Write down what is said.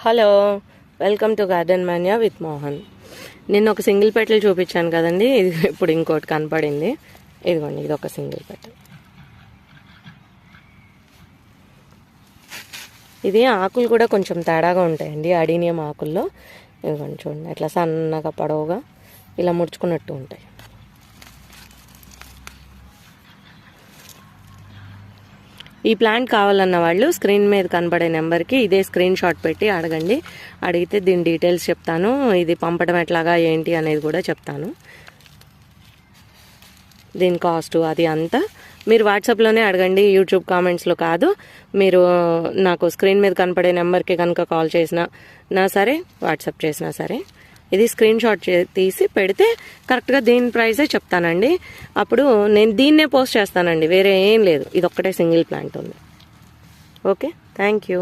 Hello, welcome to garden Manya with Mohan. నిన్న ఒక single petal చూపించాను కదండి, ఇది ఇప్పుడు ఇంకోటి కనపడింది. ఇదిగోండి, ఇది ఒక సింగిల్ పెటల్. ఇది ఆకులు కూడా కొంచెం తేడాగా ఉంటాయండి, అడీనియం ఆకుల్లో. ఇదిగోండి చూడండి, ఎట్లా సన్నగా పొడవుగా ఇలా ముడుచుకున్నట్టు ఉంటాయి. ఈ ప్లాంట్ కావాలన్న వాళ్ళు స్క్రీన్ మీద కనబడే నెంబర్కి ఇదే స్క్రీన్ షాట్ పెట్టి అడగండి. అడిగితే దీని డీటెయిల్స్ చెప్తాను, ఇది పంపడం ఎట్లాగా ఏంటి అనేది కూడా చెప్తాను. దీని కాస్ట్ అది అంతా మీరు వాట్సాప్లోనే అడగండి, యూట్యూబ్ కామెంట్స్లో కాదు. మీరు నాకు స్క్రీన్ మీద కనపడే నెంబర్కి కనుక కాల్ చేసినా సరే, వాట్సాప్ చేసినా సరే, ఇది స్క్రీన్ షాట్ తీసి పెడితే కరెక్ట్గా దీని ప్రైజే చెప్తానండి. అప్పుడు నేను దీన్నే పోస్ట్ చేస్తానండి, వేరే ఏం లేదు. ఇది ఒక్కటే సింగిల్ ప్లాంట్ ఉంది. Okay, thank you.